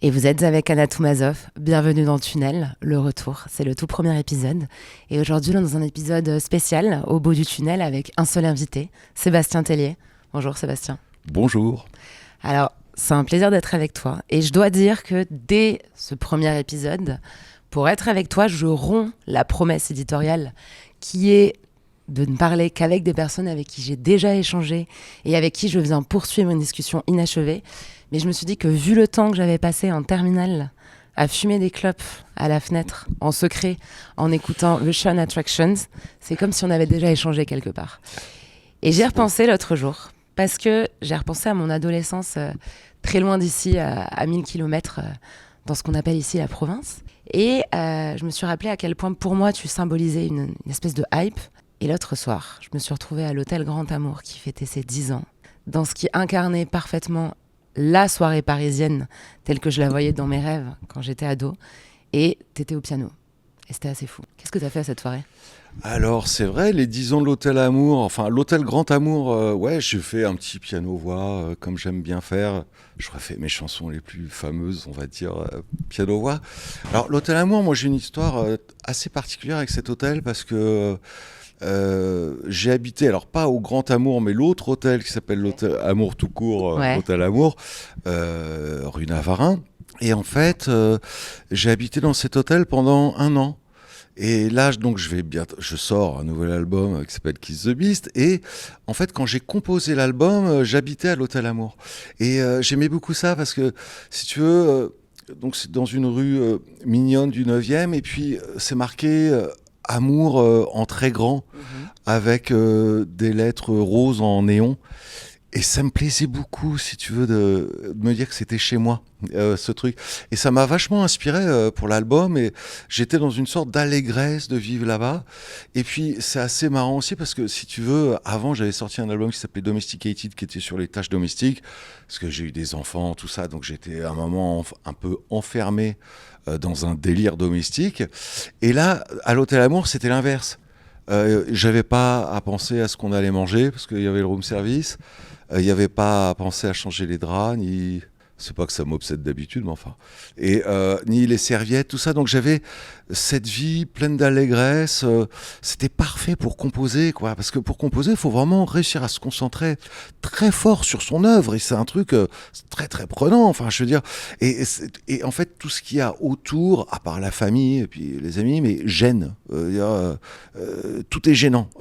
Et vous êtes avec Anna Toumazov, bienvenue dans Tunnel, le retour, c'est le tout premier épisode. Et aujourd'hui, on est dans un épisode spécial, au bout du tunnel, avec un seul invité, Sébastien Tellier. Bonjour Sébastien. Bonjour. Alors, c'est un plaisir d'être avec toi. Et je dois dire que dès ce premier épisode, pour être avec toi, je romps la promesse éditoriale qui est de ne parler qu'avec des personnes avec qui j'ai déjà échangé et avec qui je viens poursuivre une discussion inachevée. Mais je me suis dit que vu le temps que j'avais passé en terminale à fumer des clopes à la fenêtre, en secret, en écoutant Russian Attractions, c'est comme si on avait déjà échangé quelque part. Et j'ai repensé l'autre jour, parce que j'ai repensé à mon adolescence très loin d'ici, à 1000 km, dans ce qu'on appelle ici la province. Et je me suis rappelé à quel point pour moi tu symbolisais une espèce de hype. Et l'autre soir, je me suis retrouvée à l'hôtel Grand Amour qui fêtait ses 10 ans, dans ce qui incarnait parfaitement la soirée parisienne telle que je la voyais dans mes rêves quand j'étais ado. Et t'étais au piano. Et c'était assez fou. Qu'est-ce que t'as fait à cette soirée ? Alors c'est vrai, les 10 ans de l'hôtel Amour, enfin l'hôtel Grand Amour, ouais, j'ai fait un petit piano-voix comme j'aime bien faire. J'aurais fait mes chansons les plus fameuses, on va dire, piano-voix. Alors l'hôtel Amour, moi j'ai une histoire assez particulière avec cet hôtel parce que j'ai habité, alors pas au Grand Amour, mais l'autre hôtel qui s'appelle l'hôtel Amour tout court, l'hôtel Amour, rue Navarin. Et en fait, j'ai habité dans cet hôtel pendant 1 an. Et là, donc, je sors un nouvel album qui s'appelle Kiss the Beast. Et en fait, quand j'ai composé l'album, j'habitais à l'hôtel Amour. Et j'aimais beaucoup ça parce que, si tu veux, donc c'est dans une rue mignonne du 9e. Et puis, c'est marqué Amour en très grand, avec des lettres roses en néon. Et ça me plaisait beaucoup, si tu veux, de me dire que c'était chez moi, ce truc. Et ça m'a vachement inspiré pour l'album. Et j'étais dans une sorte d'allégresse de vivre là-bas. Et puis, c'est assez marrant aussi parce que, si tu veux, avant, j'avais sorti un album qui s'appelait Domesticated, qui était sur les tâches domestiques. Parce que j'ai eu des enfants, tout ça. Donc, j'étais à un moment un peu enfermé dans un délire domestique. Et là, à l'Hôtel Amour, c'était l'inverse. J'avais pas à penser à ce qu'on allait manger parce qu'il y avait le room service. Il n'y avait pas à penser à changer les draps, ni... C'est pas que ça m'obsède d'habitude, mais enfin. Et ni les serviettes, tout ça. Donc j'avais cette vie pleine d'allégresse. C'était parfait pour composer, quoi. Parce que pour composer, il faut vraiment réussir à se concentrer très fort sur son œuvre. Et c'est un truc très, très prenant. Enfin, je veux dire. Et en fait, tout ce qu'il y a autour, à part la famille et puis les amis, mais gêne. Tout est gênant.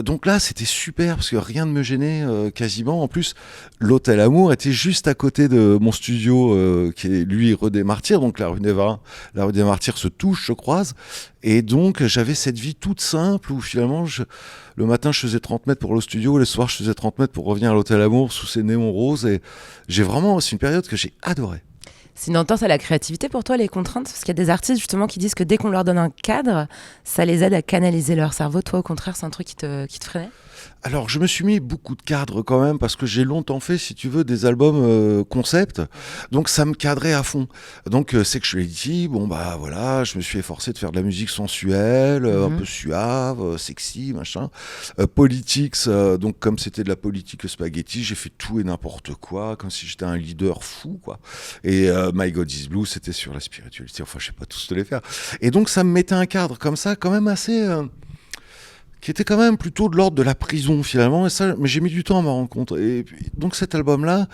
Donc là, c'était super parce que rien ne me gênait quasiment. En plus, l'Hôtel Amour était juste à côté de mon studio qui est lui rue des Martyrs, donc la rue des Martyrs se touche, se croise, et donc j'avais cette vie toute simple où finalement le matin je faisais 30 mètres pour le studio, le soir je faisais 30 mètres pour revenir à l'Hôtel Amour sous ces néons roses, et c'est une période que j'ai adorée. C'est une entorse à la créativité pour toi, les contraintes ? Parce qu'il y a des artistes justement qui disent que dès qu'on leur donne un cadre, ça les aide à canaliser leur cerveau. Toi, au contraire, c'est un truc qui te freinait ? Alors, je me suis mis beaucoup de cadres quand même, parce que j'ai longtemps fait, si tu veux, des albums concept. Donc, ça me cadrait à fond. Donc, c'est que je lui ai dit, bon, bah voilà, je me suis efforcé de faire de la musique sensuelle, un peu suave, sexy, machin. Politics, donc comme c'était de la politique spaghetti, j'ai fait tout et n'importe quoi, comme si j'étais un leader fou, quoi. Et My God is Blue, c'était sur la spiritualité. Enfin, je sais pas tous te les faire. Et donc, ça me mettait un cadre comme ça, quand même assez... qui était quand même plutôt de l'ordre de la prison finalement, et ça, mais j'ai mis du temps à m'en rendre compte. Et puis, donc cet album-là,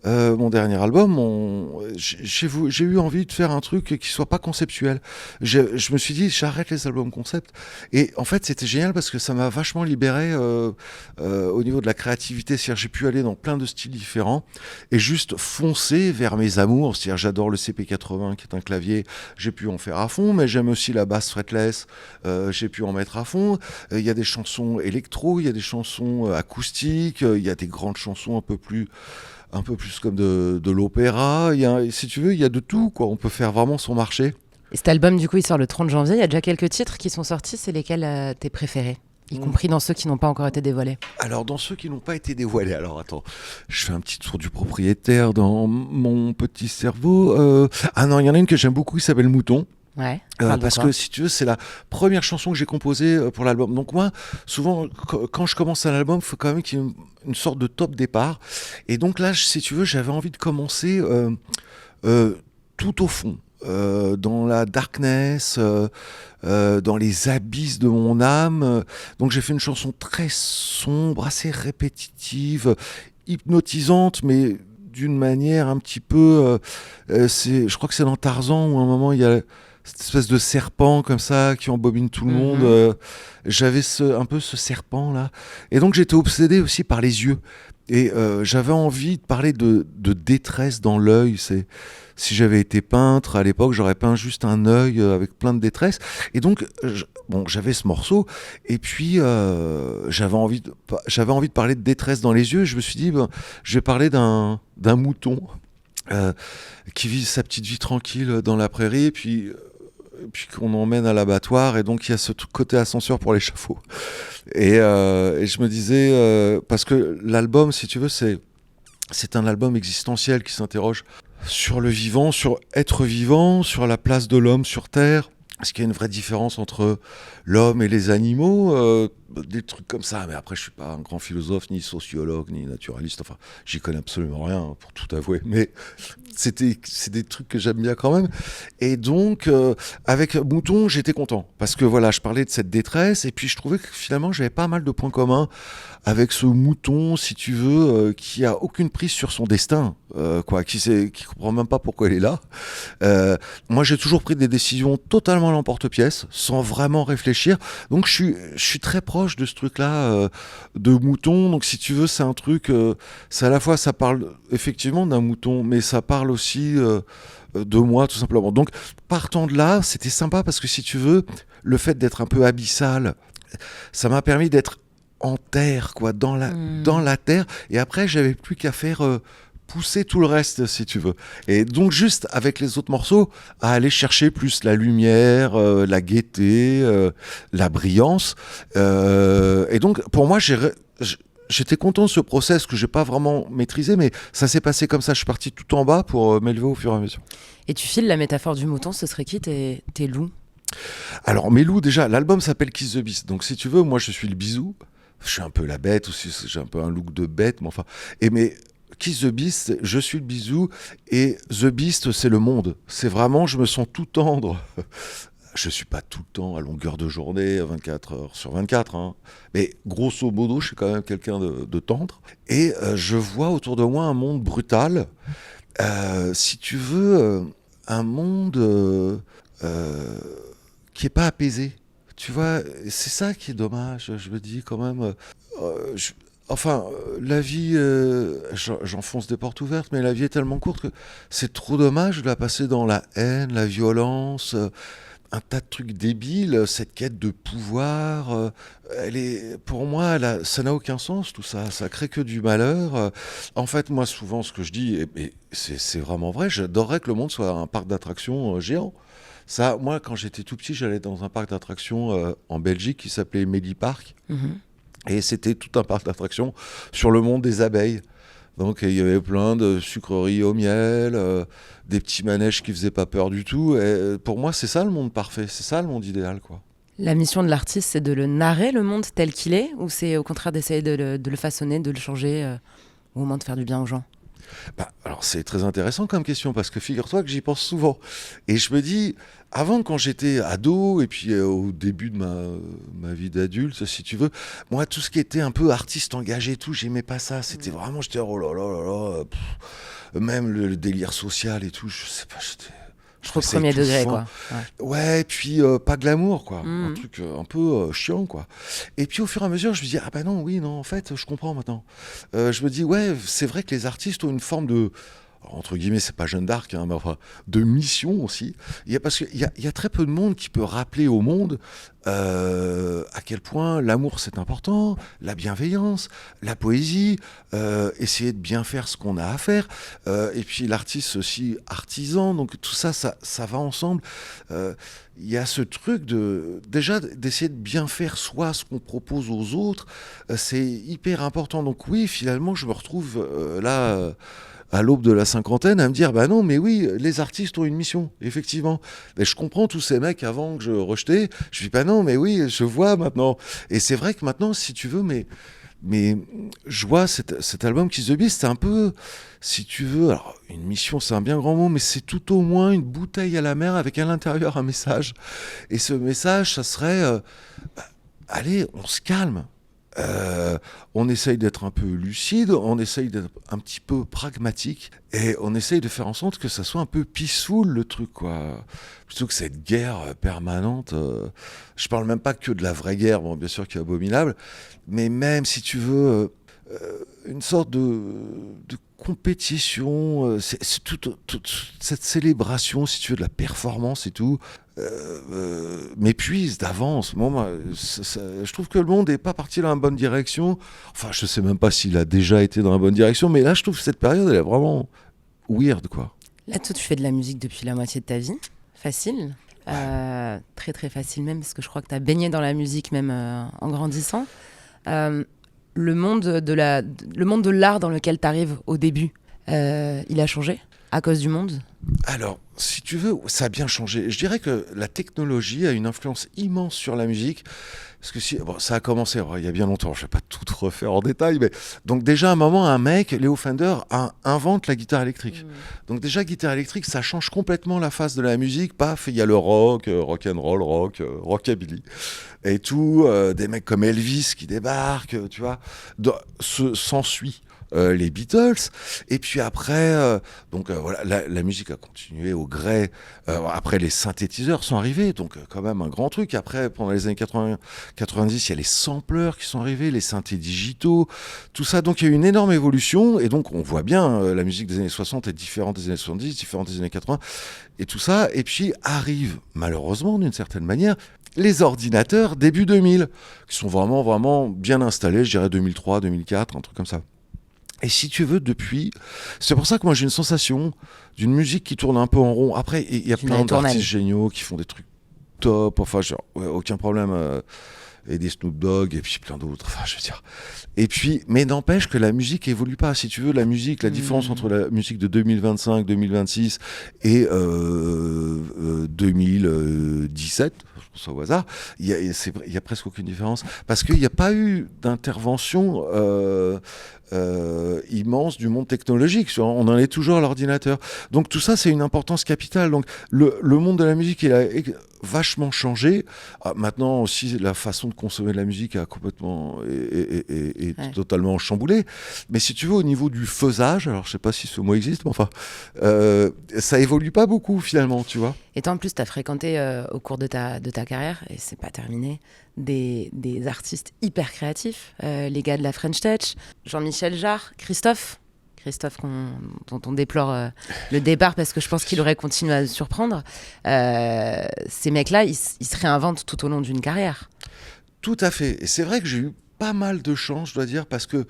mon dernier album, j'ai eu envie de faire un truc qui soit pas conceptuel. Je me suis dit, j'arrête les albums concept. Et en fait, c'était génial parce que ça m'a vachement libéré au niveau de la créativité. C'est-à-dire, j'ai pu aller dans plein de styles différents et juste foncer vers mes amours. C'est-à-dire, j'adore le CP80 qui est un clavier, j'ai pu en faire à fond, mais j'aime aussi la basse fretless, j'ai pu en mettre à fond. Il y a des chansons électro, il y a des chansons acoustiques, il y a des grandes chansons un peu plus comme de l'opéra. Si tu veux, il y a de tout, quoi. On peut faire vraiment son marché. Et cet album, du coup, il sort le 30 janvier. Il y a déjà quelques titres qui sont sortis. C'est lesquels tes préférés ? Y compris dans ceux qui n'ont pas encore été dévoilés. Alors, dans ceux qui n'ont pas été dévoilés, alors attends, je fais un petit tour du propriétaire dans mon petit cerveau. Ah non, il y en a une que j'aime beaucoup qui s'appelle Mouton. Ouais, parce que si tu veux, c'est la première chanson que j'ai composée pour l'album. Donc moi, souvent, quand je commence un album, il faut quand même qu'il y ait une sorte de top départ. Et donc là, si tu veux, j'avais envie de commencer tout au fond, dans la darkness, dans les abysses de mon âme. Donc j'ai fait une chanson très sombre, assez répétitive, hypnotisante, mais d'une manière un petit peu... je crois que c'est dans Tarzan où à un moment il y a cette espèce de serpent comme ça qui embobine tout le monde. J'avais un peu ce serpent là. Et donc j'étais obsédé aussi par les yeux. Et j'avais envie de parler de détresse dans l'œil. Si j'avais été peintre à l'époque, j'aurais peint juste un œil avec plein de détresse. Et donc, j'avais ce morceau. Et puis, j'avais envie de parler de détresse dans les yeux. Et je me suis dit, je vais parler d'un mouton qui vit sa petite vie tranquille dans la prairie. Et puis qu'on emmène à l'abattoir, et donc il y a ce côté ascenseur pour l'échafaud. Et je me disais, parce que l'album, si tu veux, c'est un album existentiel qui s'interroge sur le vivant, sur être vivant, sur la place de l'homme sur Terre. Est-ce qu'il y a une vraie différence entre l'homme et les animaux, des trucs comme ça. Mais après, je suis pas un grand philosophe, ni sociologue, ni naturaliste. Enfin, j'y connais absolument rien, pour tout avouer. Mais c'est des trucs que j'aime bien quand même. Et donc, avec Mouton, j'étais content. Parce que voilà, je parlais de cette détresse. Et puis, je trouvais que finalement, j'avais pas mal de points communs avec ce mouton, si tu veux, qui a aucune prise sur son destin, qui comprend même pas pourquoi il est là. Moi, j'ai toujours pris des décisions totalement à l'emporte-pièce, sans vraiment réfléchir. Donc, je suis très proche de ce truc-là, de mouton. Donc, si tu veux, c'est un truc, c'est à la fois, ça parle effectivement d'un mouton, mais ça parle aussi de moi, tout simplement. Donc, partant de là, c'était sympa parce que, si tu veux, le fait d'être un peu abyssal, ça m'a permis d'être en terre, quoi, dans la terre. Et après, j'avais plus qu'à faire pousser tout le reste, si tu veux. Et donc, juste avec les autres morceaux, à aller chercher plus la lumière, la gaieté, la brillance. Et donc, pour moi, j'étais content de ce process que j'ai pas vraiment maîtrisé, mais ça s'est passé comme ça. Je suis parti tout en bas pour m'élever au fur et à mesure. Et tu files la métaphore du mouton, ce serait qui tes loups? Alors, mes loups, déjà, l'album s'appelle Kiss the Beast. Donc, si tu veux, moi, je suis le bisou. Je suis un peu la bête aussi, j'ai un peu un look de bête, mais enfin. Mais Kiss the Beast, je suis le bisou, et The Beast, c'est le monde. C'est vraiment, je me sens tout tendre. Je suis pas tout le temps à longueur de journée, 24 heures sur 24, hein. Mais grosso modo, je suis quand même quelqu'un de tendre. Et je vois autour de moi un monde brutal. Si tu veux, un monde qui est pas apaisé. Tu vois, c'est ça qui est dommage. Je me dis quand même. La vie, j'enfonce des portes ouvertes, mais la vie est tellement courte que c'est trop dommage de la passer dans la haine, la violence, un tas de trucs débiles, cette quête de pouvoir. Pour moi, ça n'a aucun sens tout ça. Ça crée que du malheur. En fait, moi, souvent, ce que je dis, et c'est vraiment vrai, j'adorerais que le monde soit un parc d'attractions géant. Ça, moi, quand j'étais tout petit, j'allais dans un parc d'attractions en Belgique qui s'appelait Medipark. Et c'était tout un parc d'attractions sur le monde des abeilles. Donc il y avait plein de sucreries au miel, des petits manèges qui faisaient pas peur du tout. Et pour moi, c'est ça le monde parfait, c'est ça le monde idéal, quoi. La mission de l'artiste, c'est de le narrer, le monde tel qu'il est, ou c'est au contraire d'essayer de le façonner, de le changer, au moins de faire du bien aux gens? Alors c'est très intéressant comme question, parce que figure-toi que j'y pense souvent. Et je me dis, avant, quand j'étais ado, et puis au début de ma vie d'adulte, si tu veux, moi, tout ce qui était un peu artiste engagé et tout, j'aimais pas ça. C'était vraiment, j'étais, oh là là là là, même le délire social et tout, je sais pas, je Trop trouvais ça premier degré, étouffant. quoi. Ouais, et puis pas glamour, quoi. Un truc un peu chiant, quoi. Et puis au fur et à mesure, je me dis, ah bah non, oui, non, en fait, je comprends maintenant. Je me dis, ouais, c'est vrai que les artistes ont une forme de, entre guillemets, c'est pas Jeanne d'Arc, hein, mais enfin, de mission aussi. Parce qu'il y a très peu de monde qui peut rappeler au monde à quel point l'amour c'est important, la bienveillance, la poésie, essayer de bien faire ce qu'on a à faire, et puis l'artiste aussi artisan, donc tout ça, ça va ensemble. Il y a ce truc déjà d'essayer de bien faire soi ce qu'on propose aux autres, c'est hyper important. Donc oui, finalement, je me retrouve là à l'aube de la cinquantaine, à me dire, bah non, mais oui, les artistes ont une mission, effectivement. Mais je comprends tous ces mecs avant que je rejetais. Je dis, bah non, mais oui, je vois maintenant. Et c'est vrai que maintenant, si tu veux, mais mais je vois cet album Kiss the Beast, c'est un peu, si tu veux, alors une mission c'est un bien grand mot, mais c'est tout au moins une bouteille à la mer avec à l'intérieur un message. Et ce message, ça serait, allez, on se calme. On essaye d'être un peu lucide, on essaye d'être un petit peu pragmatique et on essaye de faire en sorte que ça soit un peu peaceful le truc, quoi. Plutôt que cette guerre permanente. Je parle même pas que de la vraie guerre, bon, bien sûr qui est abominable, mais même si tu veux une sorte de compétition, c'est toute cette célébration, si tu veux, de la performance et tout, m'épuise d'avance. Moi, je trouve que le monde n'est pas parti dans la bonne direction. Enfin, je sais même pas s'il a déjà été dans la bonne direction, mais là, je trouve que cette période, elle est vraiment weird, quoi. Là, toi, tu fais de la musique depuis la moitié de ta vie. Facile. Très, très facile même, parce que je crois que tu as baigné dans la musique même en grandissant. Le monde de l'art dans lequel tu arrives au début, il a changé à cause du monde? Alors, si tu veux, ça a bien changé. Je dirais que la technologie a une influence immense sur la musique. Parce que bon, ça a commencé il y a bien longtemps, je ne vais pas tout refaire en détail, mais donc déjà à un moment, un mec, Léo Fender, invente la guitare électrique. Donc déjà, guitare électrique, ça change complètement la face de la musique. Paf, il y a le rock, rock'n'roll, rockabilly, et tout, des mecs comme Elvis qui débarquent, tu vois. S'ensuit les Beatles, et puis après voilà, la musique a continué au gré, après les synthétiseurs sont arrivés, donc quand même un grand truc. Après, pendant les années 90, il y a les sampleurs qui sont arrivés, les synthés digitaux, tout ça, donc il y a eu une énorme évolution, et donc on voit bien la musique des années 60 est différente des années 70, différente des années 80, et tout ça, et puis arrive malheureusement d'une certaine manière les ordinateurs début 2000, qui sont vraiment, vraiment bien installés, je dirais 2003, 2004, un truc comme ça. Et si tu veux, depuis, c'est pour ça que moi j'ai une sensation d'une musique qui tourne un peu en rond. Après, il y a plein d'artistes géniaux qui font des trucs top, enfin, genre, ouais, aucun problème. Et des Snoop Dogg, et puis plein d'autres, enfin, je veux dire. Et puis, mais n'empêche que la musique évolue pas. Si tu veux, la musique, la différence entre la musique de 2025, 2026 et 2017, je pense au hasard, il y a presque aucune différence. Parce qu'il n'y a pas eu d'intervention immense du monde technologique. On en est toujours à l'ordinateur. Donc tout ça, c'est une importance capitale. Donc le monde de la musique, il a vachement changé. Maintenant aussi, la façon de consommer de la musique a complètement totalement chamboulé. Mais si tu veux, au niveau du faisage, alors je sais pas si ce mot existe, mais enfin, ça évolue pas beaucoup finalement, tu vois. Et toi, en plus, tu as fréquenté au cours de ta carrière, et c'est pas terminé, des artistes hyper créatifs, les gars de la French Touch, Jean-Michel Jarre, Christophe dont on déplore le départ parce que je pense qu'il aurait continué à surprendre. Ces mecs-là, ils se réinventent tout au long d'une carrière. Tout à fait. Et c'est vrai que j'ai eu pas mal de chance, je dois dire, parce que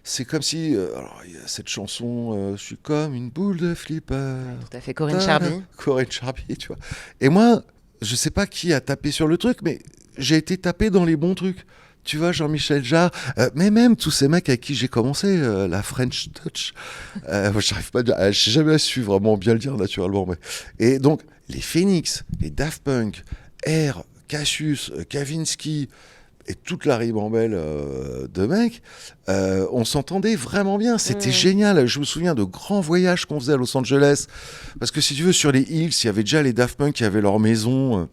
c'est comme si... alors, il y a cette chanson « Je suis comme une boule de flipper ». Tout à fait, Corinne Charby. Corinne Charby, tu vois. Et moi, je sais pas qui a tapé sur le truc, mais j'ai été tapé dans les bons trucs. Tu vois, Jean-Michel Jarre, mais même tous ces mecs avec qui j'ai commencé, la French Touch, j'arrive pas à j'ai jamais su vraiment bien le dire naturellement. Mais... Et donc, les Phoenix, les Daft Punk, Air, Cassius, Kavinsky, et toute la ribambelle de mecs, on s'entendait vraiment bien. C'était génial. Je me souviens de grands voyages qu'on faisait à Los Angeles. Parce que si tu veux, sur les Hills, il y avait déjà les Daft Punk qui avaient leur maison...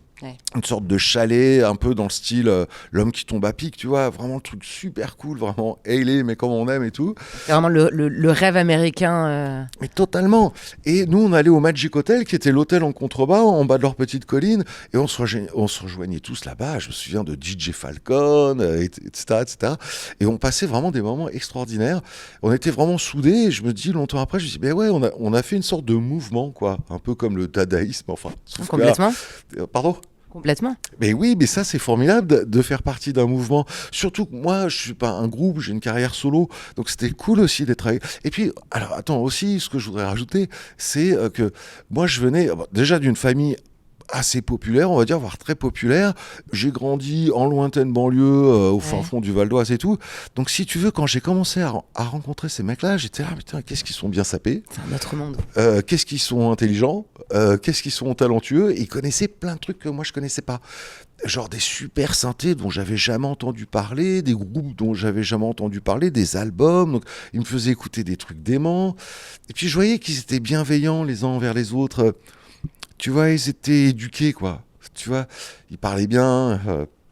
une sorte de chalet, un peu dans le style l'homme qui tombe à pic, tu vois, vraiment le truc super cool, vraiment ailé, mais comme on aime et tout. C'est vraiment le rêve américain. Mais totalement. Et nous, on allait au Magic Hotel, qui était l'hôtel en contrebas, en bas de leur petite colline, et on se rejoignait tous là-bas. Je me souviens de DJ Falcon, etc., etc. Et on passait vraiment des moments extraordinaires. On était vraiment soudés, et je me dis, longtemps après, je me dis, ben ouais, on a fait une sorte de mouvement, quoi, un peu comme le dadaïsme, enfin. Complètement. Pardon ? Complètement. Mais oui, mais ça, c'est formidable de faire partie d'un mouvement. Surtout que moi, je suis pas un groupe, j'ai une carrière solo. Donc, c'était cool aussi d'être avec... Et puis, alors, attends, aussi, ce que je voudrais rajouter, c'est que moi, je venais déjà d'une famille assez populaire, on va dire, voire très populaire. J'ai grandi en lointaine banlieue, au fin fond du Val d'Oise et tout. Donc, si tu veux, quand j'ai commencé à rencontrer ces mecs-là, j'étais là, putain, qu'est-ce qu'ils sont bien sapés. C'est un autre monde. Qu'est-ce qu'ils sont intelligents, qu'est-ce qu'ils sont talentueux. Et ils connaissaient plein de trucs que moi, je connaissais pas. Genre des super synthés dont j'avais jamais entendu parler, des groupes dont j'avais jamais entendu parler, des albums. Donc, ils me faisaient écouter des trucs déments. Et puis, je voyais qu'ils étaient bienveillants les uns envers les autres. Tu vois, ils étaient éduqués, quoi. Tu vois, ils parlaient bien.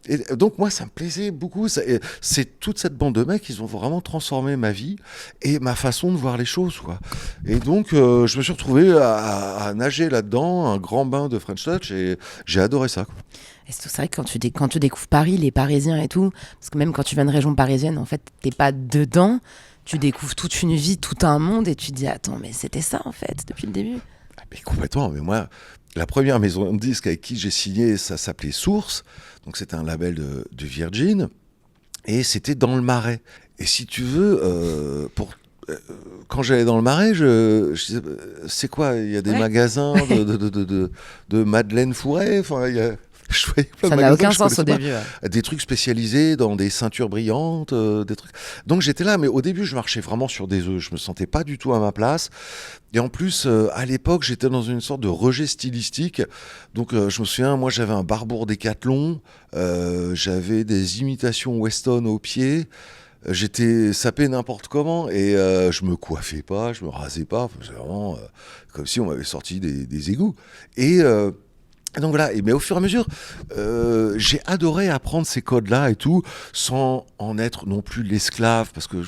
Et donc, moi, ça me plaisait beaucoup. C'est toute cette bande de mecs, ils ont vraiment transformé ma vie et ma façon de voir les choses, quoi. Et donc, je me suis retrouvé à nager là-dedans, un grand bain de French Touch, et j'ai adoré ça, quoi. Et c'est vrai que quand tu découvres Paris, les Parisiens et tout, parce que même quand tu viens de région parisienne, en fait, t'es pas dedans, tu découvres toute une vie, tout un monde, et tu te dis, attends, mais c'était ça, en fait, depuis le début. Mais complètement, mais moi, la première maison de disques avec qui j'ai signé, ça s'appelait Source, donc c'était un label de Virgin, et c'était dans le Marais. Et si tu veux, quand j'allais dans le Marais, je disais, c'est quoi, il y a des magasins de Madeleine Fouret, enfin, je voyais plein ça de n'a magasins aucun sens au début. Ouais. des trucs spécialisés dans des ceintures brillantes, des trucs. Donc j'étais là, mais au début, je marchais vraiment sur des œufs. Je me sentais pas du tout à ma place. Et en plus, à l'époque, j'étais dans une sorte de rejet stylistique. Donc je me souviens, moi, j'avais un Barbour Décathlon, j'avais des imitations Weston aux pieds. J'étais sapé n'importe comment et je me coiffais pas, je me rasais pas. Enfin, c'est vraiment comme si on m'avait sorti des égouts. Et donc voilà, mais au fur et à mesure, j'ai adoré apprendre ces codes-là et tout, sans en être non plus l'esclave, parce que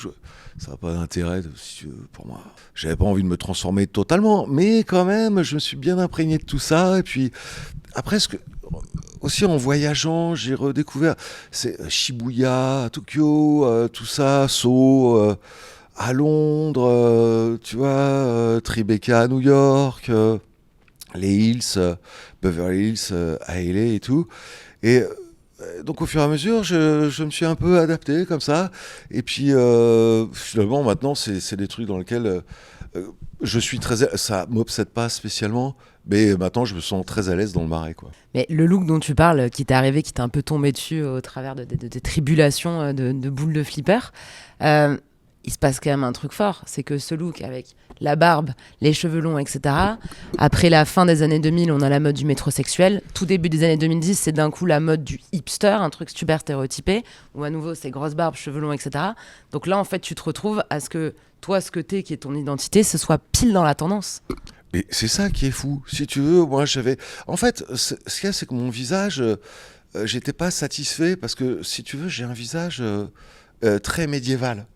ça n'a pas d'intérêt pour moi. J'avais pas envie de me transformer totalement, mais quand même, je me suis bien imprégné de tout ça. Et puis, après, aussi en voyageant, j'ai redécouvert Shibuya, Tokyo, tout ça, Seoul, à Londres, tu vois, Tribeca à New York, les Hills, Beverly Hills, à LA et tout. Et donc au fur et à mesure, je me suis un peu adapté comme ça. Et puis finalement, maintenant, c'est des trucs dans lesquels je suis ça m'obsède pas spécialement. Mais maintenant, je me sens très à l'aise dans le Marais, quoi. Mais le look dont tu parles, qui t'est arrivé, qui t'est un peu tombé dessus au travers des tribulations de boules de flipper, il se passe quand même un truc fort. C'est que ce look avec la barbe, les cheveux longs, etc. Après la fin des années 2000, on a la mode du métrosexuel. Tout début des années 2010, c'est d'un coup la mode du hipster, un truc super stéréotypé, où à nouveau, c'est grosse barbe, cheveux longs, etc. Donc là, en fait, tu te retrouves à ce que toi, ce que t'es, qui est ton identité, ce soit pile dans la tendance. Et c'est ça qui est fou. Si tu veux, moi, j'avais... En fait, ce qu'il y a, c'est que mon visage, j'étais pas satisfait, parce que, si tu veux, j'ai un visage très médiéval.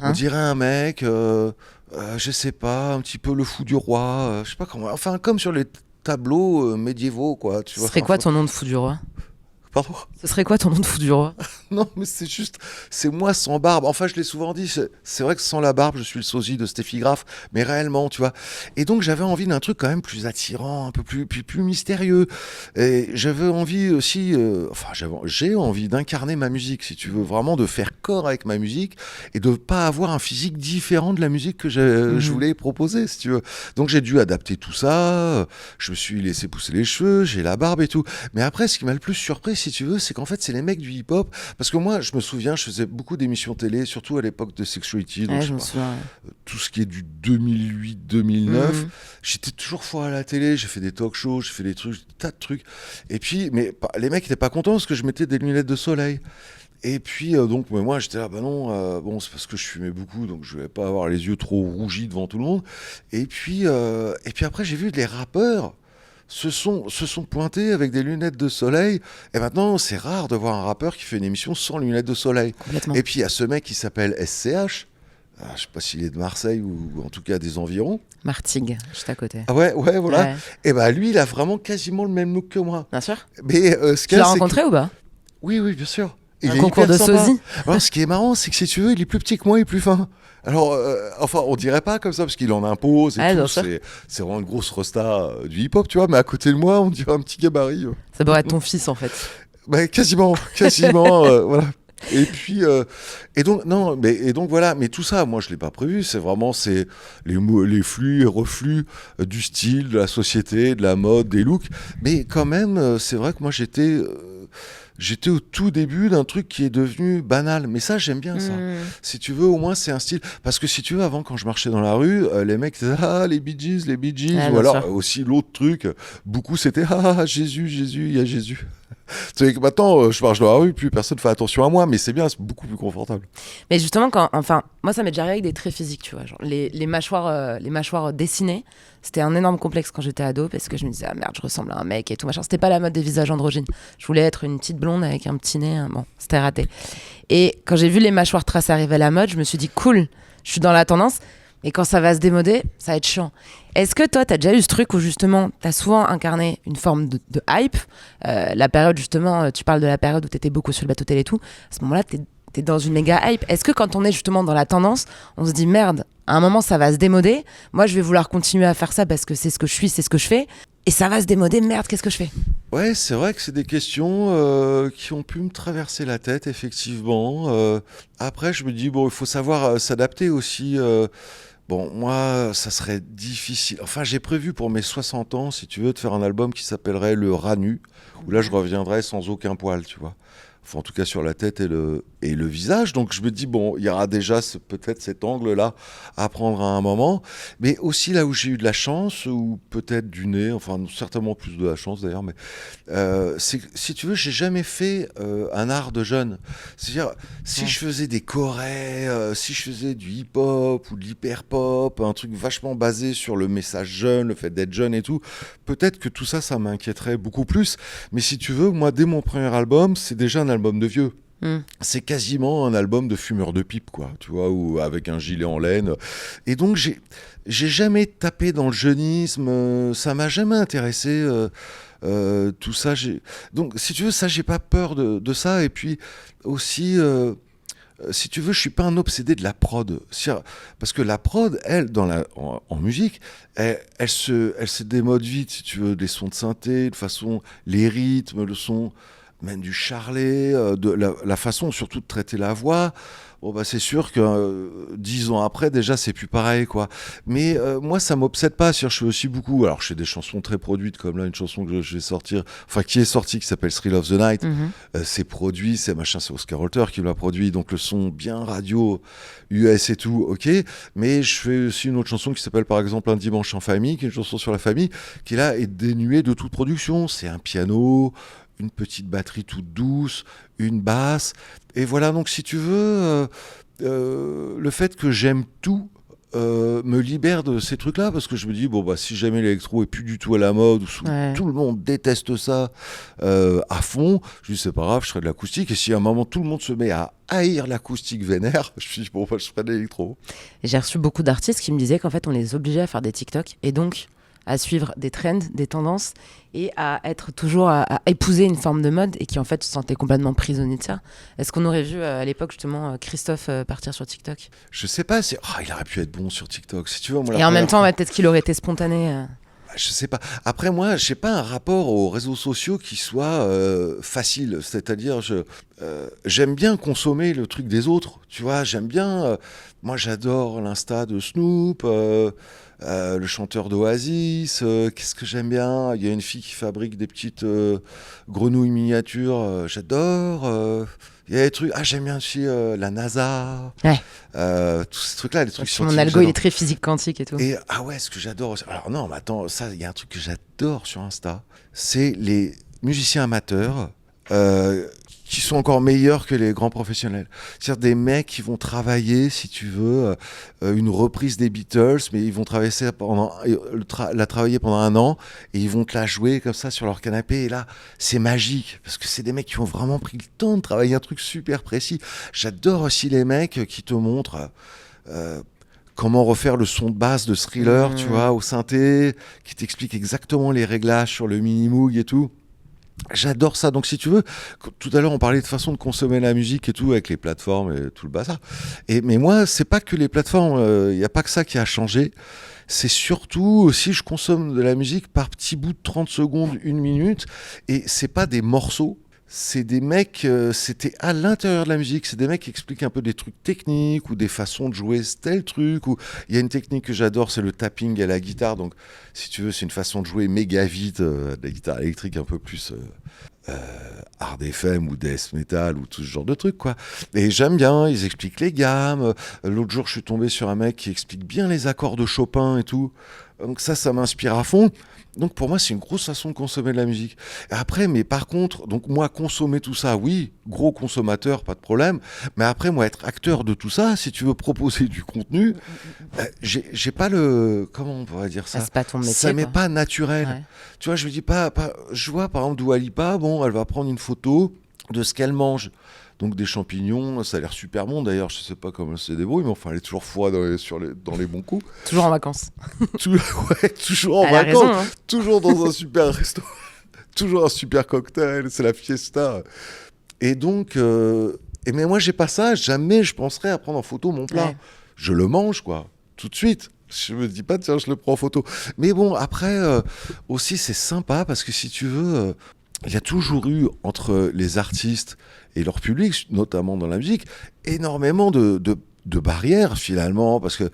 On dirait un mec, je sais pas, un petit peu le fou du roi, je sais pas comment. Enfin, comme sur les tableaux médiévaux, quoi. Tu Ce vois. serait quoi ton nom de fou du roi ? Pardon ? Ce serait quoi ton nom de fou du roi ? Non, mais c'est moi sans barbe. Enfin, je l'ai souvent dit, c'est vrai que sans la barbe, je suis le sosie de Steffi Graf, mais réellement, tu vois. Et donc, j'avais envie d'un truc quand même plus attirant, un peu plus mystérieux. Et j'avais envie aussi, j'ai envie d'incarner ma musique, si tu veux, vraiment de faire corps avec ma musique et de pas avoir un physique différent de la musique que je voulais proposer, si tu veux. Donc, j'ai dû adapter tout ça. Je me suis laissé pousser les cheveux, j'ai la barbe et tout. Mais après, ce qui m'a le plus surpris, si tu veux, c'est qu'en fait, c'est les mecs du hip-hop. Parce que moi, je me souviens, je faisais beaucoup d'émissions télé, surtout à l'époque de Sexuality. Donc je me souviens. Tout ce qui est du 2008-2009. J'étais toujours fort à la télé, j'ai fait des talk shows, j'ai fait des tas de trucs. Et puis, mais les mecs n'étaient pas contents parce que je mettais des lunettes de soleil. Et puis, donc, moi, j'étais là, bon, c'est parce que je fumais beaucoup, donc je ne vais pas avoir les yeux trop rougis devant tout le monde. Et puis après, j'ai vu les rappeurs se sont pointés avec des lunettes de soleil. Et maintenant, c'est rare de voir un rappeur qui fait une émission sans lunettes de soleil. Et puis, il y a ce mec qui s'appelle SCH. Je ne sais pas s'il est de Marseille ou en tout cas des environs. Martigues, juste à côté. Ah ouais, voilà. Ouais. Et lui, il a vraiment quasiment le même look que moi. Bien sûr. Mais, tu l'as rencontré ou pas ? Oui, bien sûr. Un concours de sosie. Alors, ce qui est marrant, c'est que si tu veux, il est plus petit que moi, il est plus fin. Alors, on dirait pas comme ça, parce qu'il en impose et tout. C'est vraiment une grosse rosta du hip-hop, tu vois. Mais à côté de moi, on dirait un petit gabarit. Ça pourrait être ton fils, en fait. Quasiment, voilà. Et puis, et donc, non, et donc voilà, mais tout ça, moi je l'ai pas prévu, c'est les flux et reflux du style, de la société, de la mode, des looks. Mais quand même, c'est vrai que moi j'étais au tout début d'un truc qui est devenu banal. Mais ça, j'aime bien ça. Si tu veux, au moins, c'est un style. Parce que si tu veux, avant, quand je marchais dans la rue, les mecs disaient ah, les Bee Gees, les Bee Gees. Ouais, Ou bien alors, sûr. aussi, l'autre truc, beaucoup, c'était ah, Jésus, Jésus, il y a Jésus. Tu sais que maintenant, je marche dans la rue, plus personne fait attention à moi, mais c'est bien, c'est beaucoup plus confortable. Mais justement, moi, ça m'est déjà arrivé avec des traits physiques, tu vois. Genre, les mâchoires dessinées, c'était un énorme complexe quand j'étais ado parce que je me disais, ah merde, je ressemble à un mec et tout machin. C'était pas la mode des visages androgynes. Je voulais être une petite blonde avec un petit nez. Bon, c'était raté. Et quand j'ai vu les mâchoires tracées arriver à la mode, je me suis dit, cool, je suis dans la tendance. Et quand ça va se démoder, ça va être chiant. Est-ce que toi, t'as déjà eu ce truc où justement, t'as souvent incarné une forme de hype, la période justement, tu parles de la période où t'étais beaucoup sur le bateau télé et tout, à ce moment-là, t'es dans une méga hype. Est-ce que quand on est justement dans la tendance, on se dit merde, à un moment ça va se démoder, moi je vais vouloir continuer à faire ça parce que c'est ce que je suis, c'est ce que je fais, et ça va se démoder, merde, qu'est-ce que je fais? Ouais, c'est vrai que c'est des questions qui ont pu me traverser la tête, effectivement. Après, je me dis, bon, il faut savoir s'adapter aussi. Bon, moi, ça serait difficile. Enfin, j'ai prévu pour mes 60 ans, si tu veux, de faire un album qui s'appellerait Le Rat Nu, où là, je reviendrais sans aucun poil, tu vois. Enfin, en tout cas, sur la tête et le visage. Donc, je me dis, bon, il y aura déjà peut-être cet angle-là à prendre à un moment. Mais aussi là où j'ai eu de la chance, ou peut-être du nez, enfin, certainement plus de la chance d'ailleurs, mais si tu veux, j'ai jamais fait un art de jeune. C'est-à-dire, si je faisais des chorés, si je faisais du hip-hop ou de l'hyper-pop, un truc vachement basé sur le message jeune, le fait d'être jeune et tout, peut-être que tout ça, ça m'inquiéterait beaucoup plus. Mais si tu veux, moi, dès mon premier album, c'est déjà un album de vieux. C'est quasiment un album de fumeur de pipe, quoi, tu vois, ou avec un gilet en laine. Et donc, j'ai jamais tapé dans le jeunisme, ça m'a jamais intéressé. Tout ça, donc si tu veux, ça, j'ai pas peur de ça. Et puis aussi, si tu veux, je suis pas un obsédé de la prod. Parce que la prod, elle, en musique, elle se démode vite, si tu veux, des sons de synthé, de façon, les rythmes, le son, même du charlet, de la façon surtout de traiter la voix. Bon, bah, c'est sûr que 10 ans après, déjà, c'est plus pareil, quoi. Mais moi, ça m'obsède pas. Je fais aussi beaucoup. Alors, je fais des chansons très produites, comme là, une chanson que je vais sortir, enfin, qui est sortie, qui s'appelle Thrill of the Night. C'est produit, c'est machin, c'est Oscar Holter qui l'a produit. Donc, le son bien radio, US et tout, ok. Mais je fais aussi une autre chanson qui s'appelle, par exemple, Un dimanche en famille, qui est une chanson sur la famille, qui là est dénuée de toute production. C'est un piano, une petite batterie toute douce, une basse. Et voilà, donc si tu veux, le fait que j'aime tout me libère de ces trucs-là, parce que je me dis, bon, bah, si jamais l'électro est plus du tout à la mode, ou Ouais. tout le monde déteste ça à fond, je dis, c'est pas grave, je ferai de l'acoustique. Et si à un moment tout le monde se met à haïr l'acoustique vénère, je dis, bon, bah, je ferai de l'électro. Et j'ai reçu beaucoup d'artistes qui me disaient qu'en fait, on les obligeait à faire des TikTok et donc à suivre des trends, des tendances et à être toujours à épouser une forme de mode et qui en fait se sentaient complètement prisonniers de ça. Est-ce qu'on aurait vu à l'époque justement Christophe partir sur TikTok? Je sais pas, il aurait pu être bon sur TikTok, si tu veux. Moi, Et en même temps, ouais, peut-être qu'il aurait été spontané. Je sais pas. Après, moi, j'ai pas un rapport aux réseaux sociaux qui soit facile. C'est-à-dire, j'aime bien consommer le truc des autres. Tu vois, j'aime bien. Moi, j'adore l'Insta de Snoop, le chanteur d'Oasis. Qu'est-ce que j'aime bien? Il y a une fille qui fabrique des petites grenouilles miniatures. J'adore. Il y a des trucs. Ah, j'aime bien aussi la NASA. Ouais. Tous ces trucs-là, les trucs Mon scientifiques. algo, il est très physique quantique et tout. Et ah ouais, ce que j'adore aussi. Alors non, mais attends, ça, il y a un truc que j'adore sur Insta, c'est les musiciens amateurs qui sont encore meilleurs que les grands professionnels. C'est-à-dire des mecs qui vont travailler, si tu veux, une reprise des Beatles, mais ils vont travailler ça la travailler pendant 1 an et ils vont te la jouer comme ça sur leur canapé. Et là, c'est magique parce que c'est des mecs qui ont vraiment pris le temps de travailler un truc super précis. J'adore aussi les mecs qui te montrent. Comment refaire le son de basse de Thriller, tu vois, au synthé, qui t'explique exactement les réglages sur le mini-moog et tout. J'adore ça. Donc, si tu veux, tout à l'heure, on parlait de façon de consommer la musique et tout, avec les plateformes et tout le bazar. Mais moi, c'est pas que les plateformes, il n'y a pas que ça qui a changé. C'est surtout aussi, je consomme de la musique par petits bouts de 30 secondes, 1 minute, et c'est pas des morceaux. c'est des mecs, c'était à l'intérieur de la musique, c'est des mecs qui expliquent un peu des trucs techniques ou des façons de jouer tel truc. Ou il y a une technique que j'adore, c'est le tapping à la guitare. Donc, si tu veux, c'est une façon de jouer méga vite, de la guitare électrique un peu plus hard FM ou death metal ou tout ce genre de trucs, quoi. Et j'aime bien, ils expliquent les gammes. L'autre jour, je suis tombé sur un mec qui explique bien les accords de Chopin et tout. Donc ça m'inspire à fond. Donc pour moi, c'est une grosse façon de consommer de la musique. Et après, mais par contre, donc moi, consommer tout ça, oui, gros consommateur, pas de problème. Mais après, moi, être acteur de tout ça, si tu veux proposer du contenu, j'ai pas le... Comment on pourrait dire ça? C'est pas ton métier, ça m'est quoi. pas naturel. Ouais. Tu vois, je me dis pas... Je vois, par exemple, Dua Lipa, bon, elle va prendre une photo de ce qu'elle mange. Donc des champignons, ça a l'air super bon d'ailleurs, je sais pas comment elle se débrouille, mais enfin elle est toujours froide dans les bons coups. Toujours en vacances. Ouais, toujours en Elle a vacances, raison, hein. toujours dans un super resto, toujours un super cocktail, c'est la fiesta. Et donc, mais moi j'ai pas ça, jamais je penserais à prendre en photo mon plat. Ouais. Je le mange quoi, tout de suite. Je me dis pas tiens je le prends en photo. Mais bon après aussi c'est sympa parce que si tu veux, il y a toujours eu entre les artistes et leur public, notamment dans la musique, énormément de barrières finalement parce que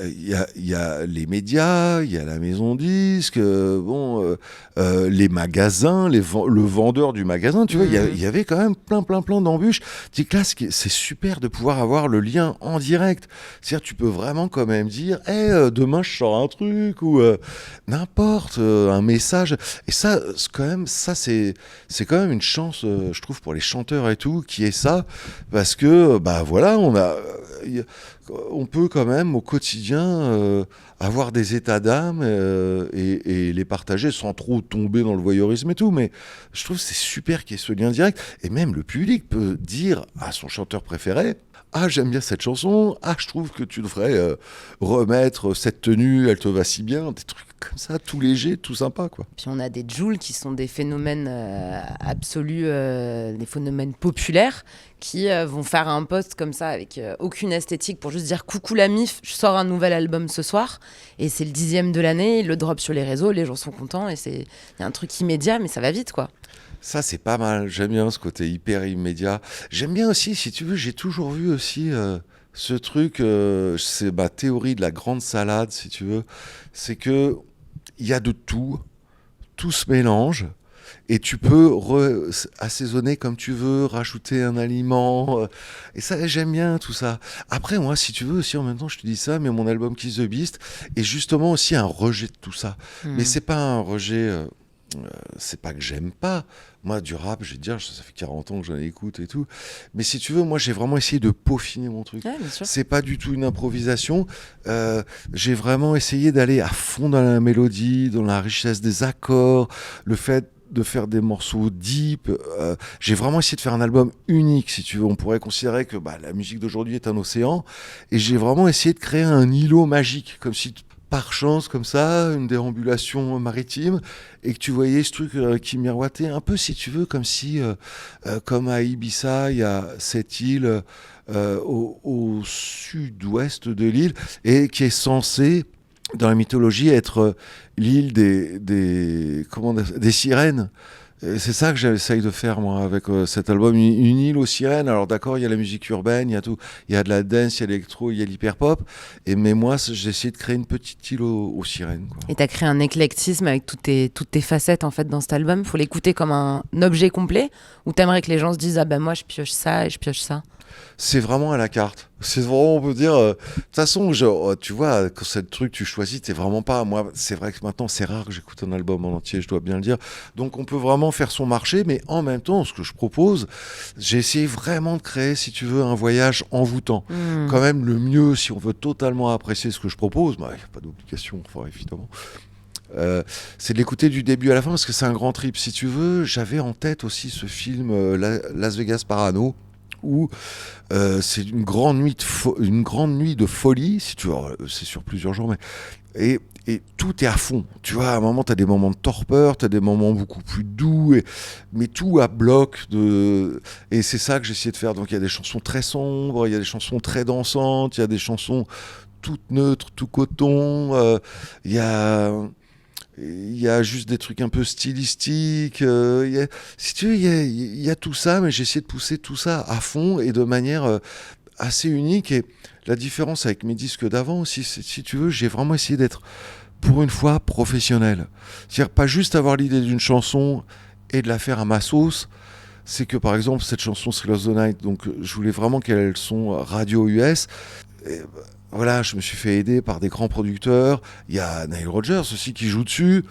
il y a les médias, il y a la maison disque, les magasins, le vendeur du magasin, tu vois, il y avait quand même plein d'embûches. Tu dis que là, c'est super de pouvoir avoir le lien en direct. C'est-à-dire, tu peux vraiment quand même dire, demain je sors un truc ou n'importe, un message. Et ça, c'est quand même une chance, je trouve, pour les chanteurs et tout, qui est ça, parce que, bah voilà, on peut quand même au quotidien avoir des états d'âme et les partager sans trop tomber dans le voyeurisme et tout. Mais je trouve que c'est super qu'il y ait ce lien direct. Et même le public peut dire à son chanteur préféré: ah, j'aime bien cette chanson. Ah, je trouve que tu devrais remettre cette tenue, elle te va si bien. Des trucs comme ça, tout léger, tout sympa, quoi. Puis on a des Jools qui sont des phénomènes absolus, des phénomènes populaires qui vont faire un post comme ça avec aucune esthétique pour juste dire coucou la mif, je sors un nouvel album ce soir et c'est le 10e de l'année, il le drop sur les réseaux, les gens sont contents et il y a un truc immédiat mais ça va vite quoi. Ça, c'est pas mal. J'aime bien ce côté hyper immédiat. J'aime bien aussi, si tu veux, j'ai toujours vu aussi ce truc, c'est ma théorie de la grande salade, si tu veux. C'est que il y a de tout se mélange. Et tu peux assaisonner comme tu veux, rajouter un aliment. Et ça, j'aime bien tout ça. Après, moi, si tu veux aussi, en même temps, je te dis ça, mais mon album Kiss the Beast est justement aussi un rejet de tout ça. Mais c'est pas un rejet... c'est pas que j'aime pas. Moi, du rap, je vais te dire, ça fait 40 ans que j'en écoute et tout. Mais si tu veux, moi, j'ai vraiment essayé de peaufiner mon truc. Ouais, bien sûr. C'est pas du tout une improvisation. J'ai vraiment essayé d'aller à fond dans la mélodie, dans la richesse des accords, le fait de faire des morceaux deep. J'ai vraiment essayé de faire un album unique, si tu veux. On pourrait considérer que la musique d'aujourd'hui est un océan. Et j'ai vraiment essayé de créer un îlot magique, comme si par chance, comme ça, une déambulation maritime, et que tu voyais ce truc qui miroitait un peu, si tu veux, comme si, comme à Ibiza, il y a cette île au sud-ouest de l'île, et qui est censée, dans la mythologie, être l'île des sirènes. Et c'est ça que j'essaye de faire, moi, avec cet album, une île aux sirènes. Alors d'accord, il y a la musique urbaine, il y a tout, il y a de la dance, il y a l'électro, il y a l'hyperpop. Mais moi, j'ai essayé de créer une petite île aux sirènes, quoi. Et t'as créé un éclectisme avec toutes tes facettes en fait dans cet album. Faut l'écouter comme un objet complet ou t'aimerais que les gens se disent ah ben moi je pioche ça et je pioche ça. C'est vraiment à la carte. C'est vraiment, on peut dire, de toute façon, tu vois, quand c'est le truc tu choisis, t'es vraiment pas. Moi, c'est vrai que maintenant, c'est rare que j'écoute un album en entier, je dois bien le dire. Donc, on peut vraiment faire son marché, mais en même temps, ce que je propose, j'ai essayé vraiment de créer, si tu veux, un voyage envoûtant. Quand même, le mieux, si on veut totalement apprécier ce que je propose, il n'y a pas d'obligation, enfin, évidemment. C'est de l'écouter du début à la fin parce que c'est un grand trip. Si tu veux, j'avais en tête aussi ce film Las Vegas Parano, où c'est une grande nuit de folie, si tu veux, c'est sur plusieurs jours, et tout est à fond. Tu vois, à un moment, tu as des moments de torpeur, tu as des moments beaucoup plus doux, mais tout à bloc. Et c'est ça que j'ai essayé de faire. Donc il y a des chansons très sombres, il y a des chansons très dansantes, il y a des chansons toutes neutres, tout coton, il y a il y a juste des trucs un peu stylistiques. Si tu veux, il y a tout ça, mais j'ai essayé de pousser tout ça à fond et de manière assez unique. Et la différence avec mes disques d'avant aussi, si tu veux, j'ai vraiment essayé d'être, pour une fois, professionnel. C'est-à-dire pas juste avoir l'idée d'une chanson et de la faire à ma sauce. C'est que par exemple cette chanson Thrill of the Night, donc je voulais vraiment qu'elle ait le son radio US. Et, voilà, je me suis fait aider par des grands producteurs. Il y a Nile Rodgers aussi qui joue dessus.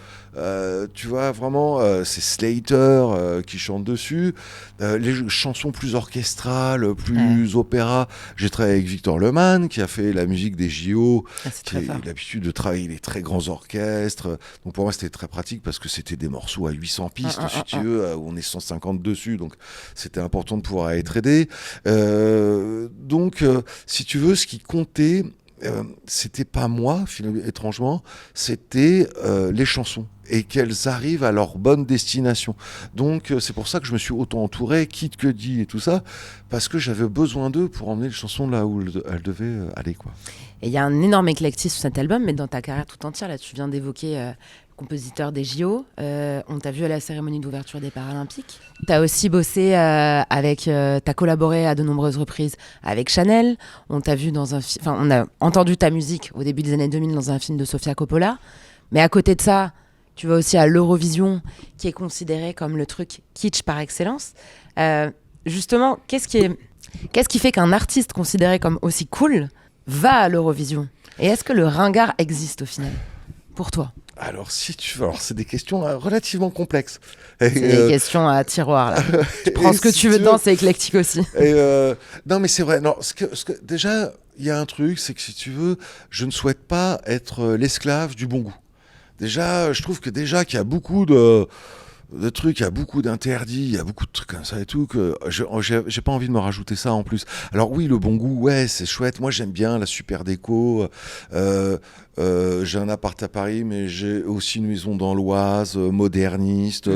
Tu vois, vraiment, c'est Slater qui chante dessus. Les chansons plus orchestrales, plus opéra. J'ai travaillé avec Victor Lemann qui a fait la musique des JO, qui a l'habitude de travailler les très grands orchestres. Donc pour moi, c'était très pratique parce que c'était des morceaux à 800 pistes, si tu veux, où on est 150 dessus. Donc c'était important de pouvoir être aidé. Donc, si tu veux, ce qui comptait, c'était pas moi, étrangement, c'était les chansons et qu'elles arrivent à leur bonne destination. Donc c'est pour ça que je me suis autant entouré, Kid Cudi et tout ça, parce que j'avais besoin d'eux pour emmener les chansons là où elles devaient aller, quoi. Et il y a un énorme éclectisme sur cet album, mais dans ta carrière tout entière, là tu viens d'évoquer compositeur des JO, on t'a vu à la cérémonie d'ouverture des Paralympiques. Tu as aussi bossé t'as collaboré à de nombreuses reprises avec Chanel. On t'a vu on a entendu ta musique au début des années 2000 dans un film de Sofia Coppola. Mais à côté de ça, tu vas aussi à l'Eurovision, qui est considéré comme le truc kitsch par excellence. Justement, qu'est-ce qui fait qu'un artiste considéré comme aussi cool va à l'Eurovision ? Et est-ce que le ringard existe au final, pour toi ? Alors, c'est des questions relativement complexes. C'est des questions à tiroir, là. Tu prends ce que tu veux dedans, c'est éclectique aussi. Non, mais c'est vrai. Non, déjà, il y a un truc, c'est que si tu veux, je ne souhaite pas être l'esclave du bon goût. Déjà, je trouve qu'il y a beaucoup de trucs, il y a beaucoup d'interdits, il y a beaucoup de trucs comme ça et tout, que j'ai pas envie de me rajouter ça en plus. Alors oui, le bon goût, ouais, c'est chouette. Moi, j'aime bien la super déco. J'ai un appart à Paris, mais j'ai aussi une maison dans l'Oise, moderniste.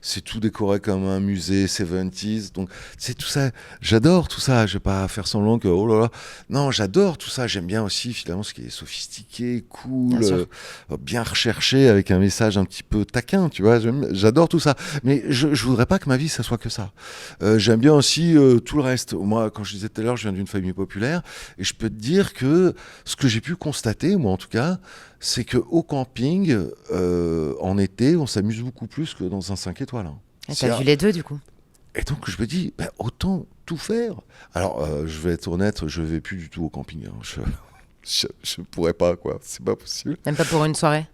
C'est tout décoré comme un musée 70s. Donc, c'est tout ça. J'adore tout ça. Je vais pas faire semblant que, oh là là. Non, j'adore tout ça. J'aime bien aussi, finalement, ce qui est sophistiqué, cool, bien recherché, avec un message un petit peu taquin, tu vois. J'adore tout ça. Mais je voudrais pas que ma vie, ça soit que ça. J'aime bien aussi tout le reste. Moi, quand je disais tout à l'heure, je viens d'une famille populaire. Et je peux te dire que ce que j'ai pu constater, moi en tout cas, c'est qu'au camping, en été, on s'amuse beaucoup plus que dans un 5 étoiles. Hein. Et t'as vu les deux, du coup. Et donc, je me dis, autant tout faire. Alors, je vais être honnête, je vais plus du tout au camping. Hein. Je pourrais pas, quoi. C'est pas possible. Même pas pour une soirée.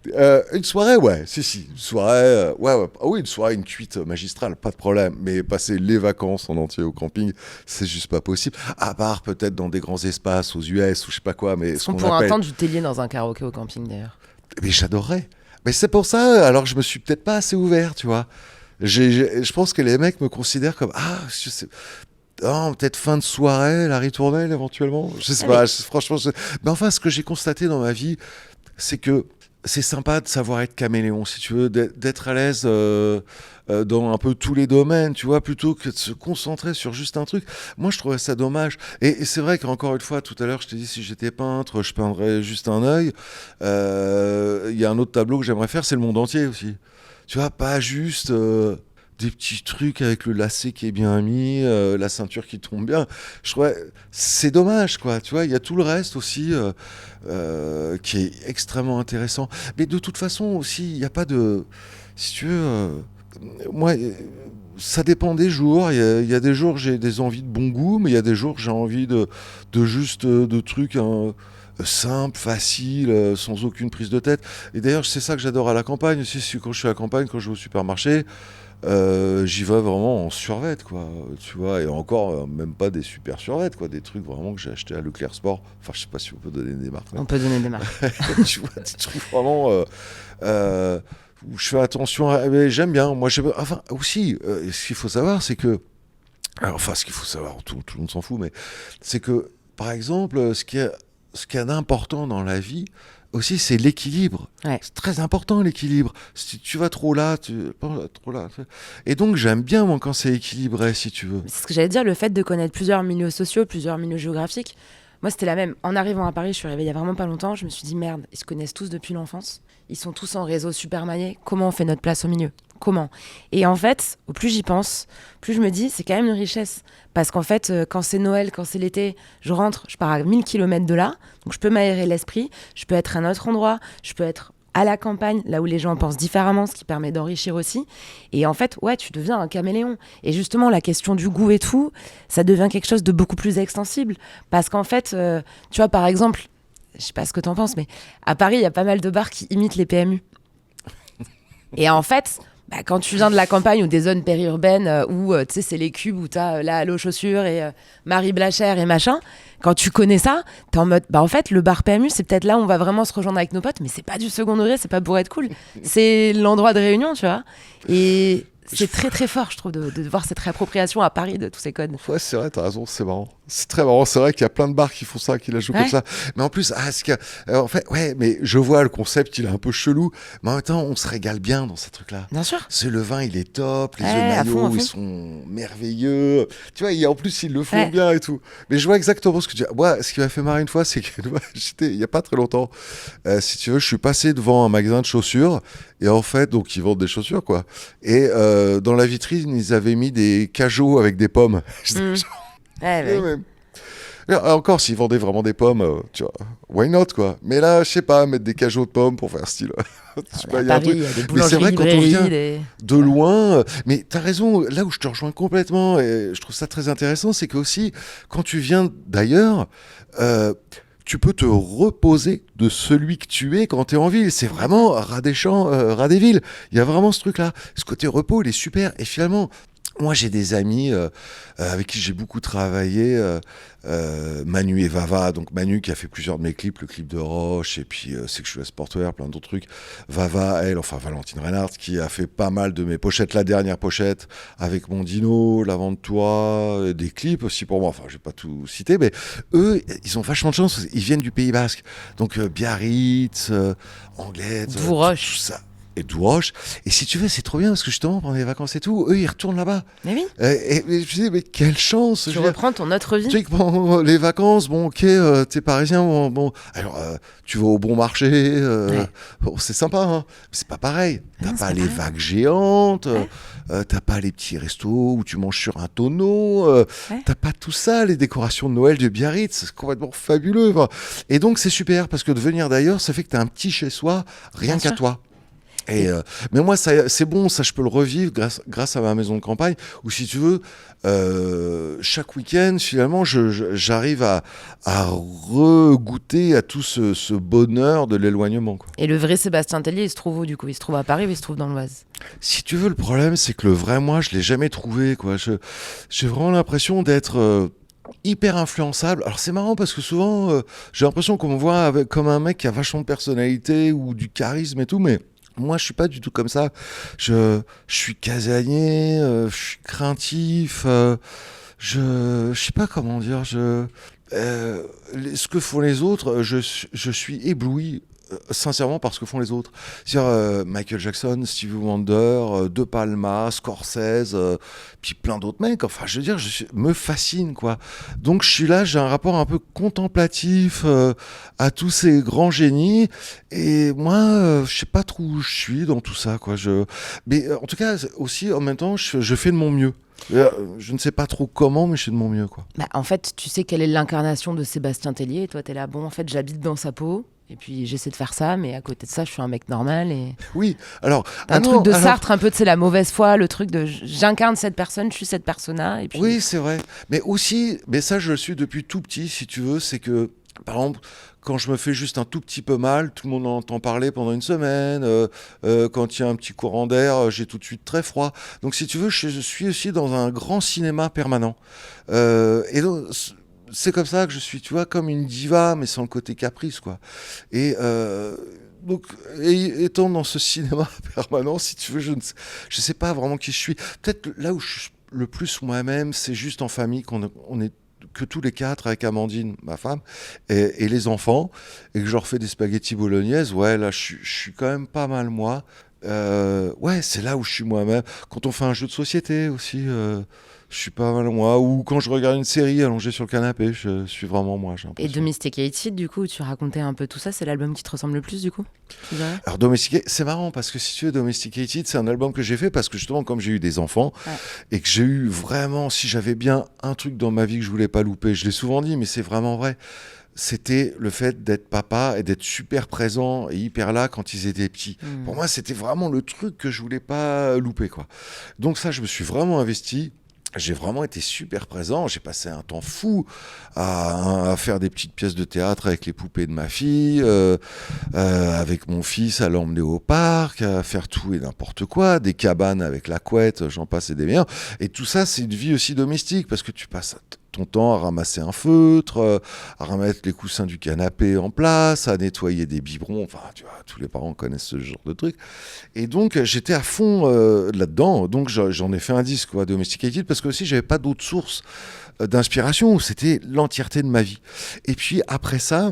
Une soirée, ouais. Si. Une soirée, ouais. Ah oui, une soirée, une cuite magistrale, pas de problème. Mais passer les vacances en entier au camping, c'est juste pas possible. À part peut-être dans des grands espaces aux US ou je sais pas quoi. Mais on pourrait entendre du Tellier dans un karaoké au camping, d'ailleurs. Mais j'adorerais. Mais c'est pour ça, alors je me suis peut-être pas assez ouvert, tu vois. Je pense que les mecs me considèrent comme je sais. Oh, peut-être fin de soirée, la ritournelle éventuellement. Je sais pas, franchement. Mais enfin, ce que j'ai constaté dans ma vie, c'est que c'est sympa de savoir être caméléon, si tu veux, d'être à l'aise dans un peu tous les domaines, tu vois, plutôt que de se concentrer sur juste un truc. Moi, je trouvais ça dommage. Et c'est vrai qu'encore une fois, tout à l'heure, je t'ai dit, si j'étais peintre, je peindrais juste un œil. Il y a un autre tableau que j'aimerais faire, c'est le monde entier aussi. Tu vois, pas juste... des petits trucs avec le lacet qui est bien mis, la ceinture qui tombe bien. Je trouvais, c'est dommage, quoi. Tu vois, il y a tout le reste aussi qui est extrêmement intéressant. Mais de toute façon aussi, il n'y a pas de... Si tu veux... moi, ça dépend des jours. Il y a des jours, j'ai des envies de bon goût, mais il y a des jours, j'ai envie de juste de trucs... simple, facile, sans aucune prise de tête. Et d'ailleurs, c'est ça que j'adore à la campagne aussi. Quand je suis à la campagne, quand je vais au supermarché, j'y vais vraiment en survette, quoi. Tu vois, et encore, même pas des super survettes, quoi. Des trucs vraiment que j'ai acheté à Leclerc Sport. Enfin, je sais pas si on peut donner des marques. On peut donner des marques. Tu vois, des trucs vraiment où je fais attention. Mais j'aime bien. Moi, enfin, aussi, ce qu'il faut savoir, c'est que. Alors, enfin, ce qu'il faut savoir, tout le monde s'en fout, mais c'est que, par exemple, ce qu'il y a d'important dans la vie aussi, c'est l'équilibre. Ouais. C'est très important, l'équilibre. Si tu vas trop là, trop là. Et donc, j'aime bien, moi, quand c'est équilibré, si tu veux. C'est ce que j'allais dire, le fait de connaître plusieurs milieux sociaux, plusieurs milieux géographiques. Moi, c'était la même. En arrivant à Paris, je suis arrivée il y a vraiment pas longtemps. Je me suis dit, merde, ils se connaissent tous depuis l'enfance. Ils sont tous en réseau super maillé. Comment on fait notre place au milieu? Comment? Et en fait, au plus j'y pense, plus je me dis, c'est quand même une richesse. Parce qu'en fait, quand c'est Noël, quand c'est l'été, je rentre, je pars à 1000 km de là. Donc, je peux m'aérer l'esprit. Je peux être à un autre endroit. Je peux être à la campagne, là où les gens pensent différemment, ce qui permet d'enrichir aussi. Et en fait, ouais, tu deviens un caméléon. Et justement, la question du goût et tout, ça devient quelque chose de beaucoup plus extensible. Parce qu'en fait, tu vois, par exemple, je sais pas ce que t'en penses, mais à Paris, il y a pas mal de bars qui imitent les PMU. Et en fait, quand tu viens de la campagne ou des zones périurbaines où tu sais c'est les cubes où t'as la Halo Chaussures et Marie Blachère et machin, quand tu connais ça, t'es en mode en fait le bar PMU c'est peut-être là où on va vraiment se rejoindre avec nos potes, mais c'est pas du second degré, c'est pas pour être cool, c'est l'endroit de réunion, tu vois. Et c'est très très fort, je trouve, de voir cette réappropriation à Paris de tous ces codes. Ouais, c'est vrai, t'as raison, c'est marrant. C'est très marrant, c'est vrai qu'il y a plein de bars qui font ça, qui la jouent comme ça. Mais en plus, en fait, ouais, mais je vois le concept, il est un peu chelou, mais en même temps, on se régale bien dans ces trucs-là. Bien sûr. Le vin, il est top, les œufs à fond. maillots, ils sont merveilleux. Tu vois, en plus, ils le font bien et tout. Mais je vois exactement ce que tu dis. Moi, ce qui m'a fait marrer une fois, c'est que il y a pas très longtemps, si tu veux, je suis passé devant un magasin de chaussures, et en fait, donc, ils vendent des chaussures, quoi. Et dans la vitrine, ils avaient mis des cajots avec des pommes. Encore, s'ils vendaient vraiment des pommes, tu vois, why not, quoi. Mais là, je sais pas, mettre des cajots de pommes pour faire style. Il y a des boulangeries, mais c'est vrai, quand on vient de voilà. loin, mais t'as raison, là où je te rejoins complètement, et je trouve ça très intéressant, c'est que aussi, quand tu viens d'ailleurs, tu peux te reposer de celui que tu es quand tu es en ville. C'est vraiment ras des champs, ras des villes. Il y a vraiment ce truc-là. Ce côté repos, il est super. Et finalement, moi, j'ai des amis avec qui j'ai beaucoup travaillé, Manu et Vava. Donc Manu qui a fait plusieurs de mes clips, le clip de Roche, et puis Sexual Sportwear, plein d'autres trucs. Vava, Valentine Reinhardt, qui a fait pas mal de mes pochettes, la dernière pochette avec mon Dino, l'avant de toi, des clips aussi pour moi. Enfin, je vais pas tout citer, mais eux, ils ont vachement de chance. Ils viennent du Pays Basque, donc Biarritz, Anglette, tout ça. Et Douroche. Et si tu veux, c'est trop bien parce que justement, pendant les vacances et tout, eux, ils retournent là-bas. Mais oui. Et je me dis, mais quelle chance! Tu reprends ton autre vie. Tu sais que pendant les vacances, bon, ok, t'es parisien, bon, alors tu vas au bon marché, bon, c'est sympa, hein, mais c'est pas pareil. T'as pas les vagues géantes, t'as pas les petits restos où tu manges sur un tonneau, t'as pas tout ça, les décorations de Noël de Biarritz, c'est complètement fabuleux. Et donc, c'est super parce que de venir d'ailleurs, ça fait que t'as un petit chez soi, rien qu'à toi. Mais moi, c'est bon, ça je peux le revivre grâce à ma maison de campagne, où si tu veux, chaque week-end, finalement, j'arrive à regoûter à tout ce bonheur de l'éloignement, quoi. Et le vrai Sébastien Tellier, il se trouve où du coup? Il se trouve à Paris ou il se trouve dans l'Oise? Si tu veux, le problème, c'est que le vrai moi, je l'ai jamais trouvé, quoi. J'ai vraiment l'impression d'être hyper influençable. Alors c'est marrant parce que souvent, j'ai l'impression qu'on me voit comme un mec qui a vachement de personnalité ou du charisme et tout, mais moi, je suis pas du tout comme ça. Je suis casanier, je suis craintif. Je sais pas comment dire. Ce que font les autres, je suis ébloui. Sincèrement par ce que font les autres. C'est-à-dire Michael Jackson, Stevie Wonder, De Palma, Scorsese, puis plein d'autres mecs. Enfin, je veux dire, me fascine, quoi. Donc, je suis là, j'ai un rapport un peu contemplatif à tous ces grands génies. Et moi, je sais pas trop où je suis dans tout ça, quoi. Mais en tout cas, aussi, en même temps, je fais de mon mieux. Je ne sais pas trop comment, mais je fais de mon mieux, quoi. En fait, tu sais quelle est l'incarnation de Sébastien Tellier. Et toi, t'es là, bon, en fait, j'habite dans sa peau. Et puis j'essaie de faire ça, mais à côté de ça, je suis un mec normal. Et... Oui, alors... un truc de Sartre, un peu, c'est la mauvaise foi, le truc de j'incarne cette personne, je suis cette persona. Et puis... Oui, c'est vrai. Mais aussi, mais ça, je le suis depuis tout petit, si tu veux, c'est que, par exemple, quand je me fais juste un tout petit peu mal, tout le monde en entend parler pendant une semaine. Quand il y a un petit courant d'air, j'ai tout de suite très froid. Donc, si tu veux, je suis aussi dans un grand cinéma permanent. Et donc... c'est comme ça que je suis, tu vois, comme une diva, mais sans le côté caprice, quoi. Et donc, étant dans ce cinéma permanent, si tu veux, je sais pas vraiment qui je suis. Peut-être là où je suis le plus moi-même, c'est juste en famille on est que tous les quatre avec Amandine, ma femme, et les enfants, et que je leur fais des spaghettis bolognaises. Ouais, là, je suis quand même pas mal moi. Ouais, c'est là où je suis moi-même. Quand on fait un jeu de société aussi. Je suis pas mal moi. Ou quand je regarde une série allongée sur le canapé, je suis vraiment moi. J'ai Et l'impression. Domesticated, du coup, tu racontais un peu tout ça, c'est l'album qui te ressemble le plus, du coup, tu dirais? Alors Domesticated, c'est marrant parce que si tu veux, Domesticated, c'est un album que j'ai fait parce que justement, comme j'ai eu des enfants Ouais. et que j'ai eu vraiment, si j'avais bien un truc dans ma vie que je voulais pas louper, je l'ai souvent dit, mais c'est vraiment vrai. C'était le fait d'être papa et d'être super présent et hyper là quand ils étaient petits. Pour moi, c'était vraiment le truc que je voulais pas louper, quoi. Donc ça, je me suis vraiment investi. J'ai vraiment été super présent. J'ai passé un temps fou à faire des petites pièces de théâtre avec les poupées de ma fille, avec mon fils, à l'emmener au parc, à faire tout et n'importe quoi, des cabanes avec la couette, j'en passe et des meilleurs. Et tout ça, c'est une vie aussi domestique parce que tu passes ton temps à ramasser un feutre, à remettre les coussins du canapé en place, à nettoyer des biberons. Enfin, tu vois, tous les parents connaissent ce genre de truc. Et donc, j'étais à fond là-dedans. Donc, j'en ai fait un disque, quoi, Domesticated, parce que aussi, j'avais pas d'autres sources d'inspiration. C'était l'entièreté de ma vie. Et puis, après ça,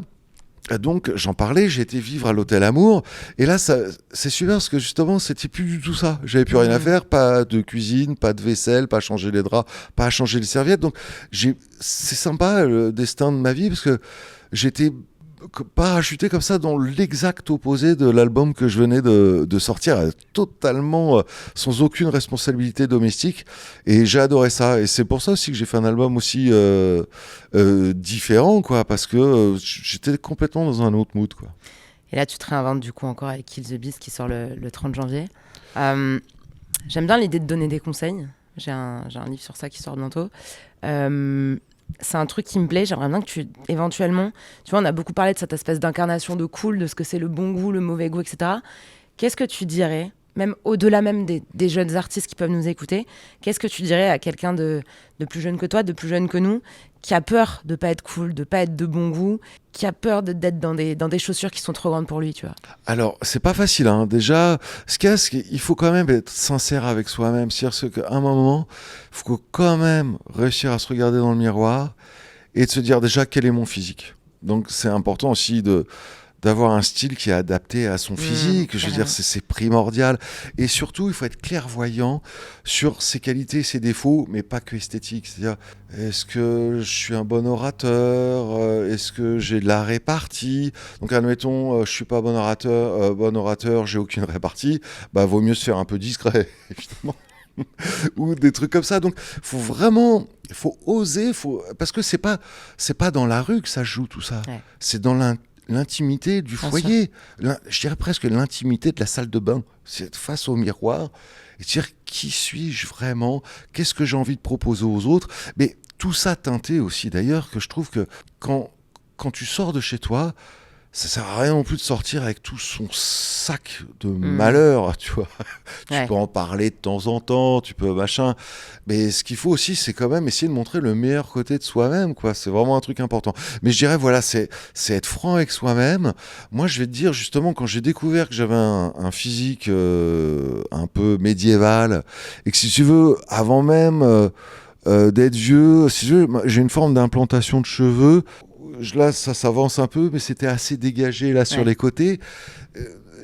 donc j'en parlais, j'ai été vivre à l'Hôtel Amour et là c'est super parce que justement c'était plus du tout ça. J'avais plus rien à faire, pas de cuisine, pas de vaisselle, pas à changer les draps, pas à changer les serviettes. Donc c'est sympa le destin de ma vie parce que j'étais parachuté comme ça dans l'exact opposé de l'album que je venais de sortir, totalement sans aucune responsabilité domestique et j'ai adoré ça et c'est pour ça aussi que j'ai fait un album aussi différent quoi parce que j'étais complètement dans un autre mood quoi. Et là, tu te réinventes du coup encore avec Kill the Beast qui sort le 30 janvier. J'aime bien l'idée de donner des conseils. J'ai un livre sur ça qui sort bientôt. C'est un truc qui me plaît. J'aimerais bien que éventuellement, tu vois, on a beaucoup parlé de cette espèce d'incarnation de cool, de ce que c'est le bon goût, le mauvais goût, etc. Qu'est-ce que tu dirais, même au-delà même des jeunes artistes qui peuvent nous écouter, qu'est-ce que tu dirais à quelqu'un de plus jeune que toi, de plus jeune que nous, qui a peur de pas être cool, de pas être de bon goût, qui a peur d'être dans des chaussures qui sont trop grandes pour lui, tu vois? Alors, c'est pas facile, hein. Déjà, il faut quand même être sincère avec soi-même. C'est-à-dire qu'à un moment, il faut quand même réussir à se regarder dans le miroir et de se dire déjà quel est mon physique. Donc, c'est important aussi d'avoir un style qui est adapté à son physique. Je veux dire, c'est primordial. Et surtout, il faut être clairvoyant sur ses qualités et ses défauts, mais pas que esthétique. C'est-à-dire, est-ce que je suis un bon orateur? Est-ce que j'ai de la répartie? Donc, admettons, je suis pas bon orateur, j'ai aucune répartie. Bah, vaut mieux se faire un peu discret, évidemment. Ou des trucs comme ça. Donc, faut oser, parce que c'est pas dans la rue que ça se joue tout ça. Ouais. C'est dans l'intimité du foyer, je dirais presque l'intimité de la salle de bain. C'est face au miroir et dire qui suis-je vraiment, qu'est-ce que j'ai envie de proposer aux autres. Mais tout ça teinté aussi d'ailleurs que je trouve que quand tu sors de chez toi, ça sert à rien non plus de sortir avec tout son sac de malheur, tu vois. Tu peux en parler de temps en temps, tu peux machin. Mais ce qu'il faut aussi, c'est quand même essayer de montrer le meilleur côté de soi-même, quoi. C'est vraiment un truc important. Mais je dirais, voilà, c'est être franc avec soi-même. Moi, je vais te dire, justement, quand j'ai découvert que j'avais un physique un peu médiéval, et que si tu veux, avant même d'être vieux, si tu veux, j'ai une forme d'implantation de cheveux. Là, ça s'avance un peu, mais c'était assez dégagé là sur les côtés.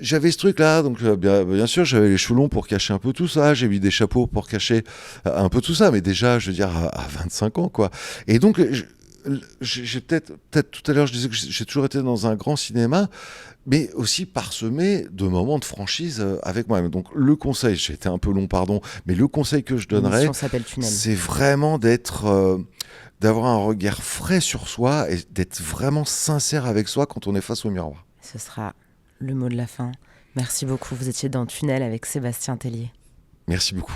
J'avais ce truc-là, donc bien sûr, j'avais les cheveux longs pour cacher un peu tout ça. J'ai mis des chapeaux pour cacher un peu tout ça, mais déjà, je veux dire, à 25 ans, quoi. Et donc, j'ai peut-être tout à l'heure, je disais que j'ai toujours été dans un grand cinéma, mais aussi parsemé de moments de franchise avec moi-même. Donc, le conseil, j'ai été un peu long, pardon, mais le conseil que je donnerais, c'est vraiment d'avoir un regard frais sur soi et d'être vraiment sincère avec soi quand on est face au miroir. Ce sera le mot de la fin. Merci beaucoup. Vous étiez dans Tunnel avec Sébastien Tellier. Merci beaucoup.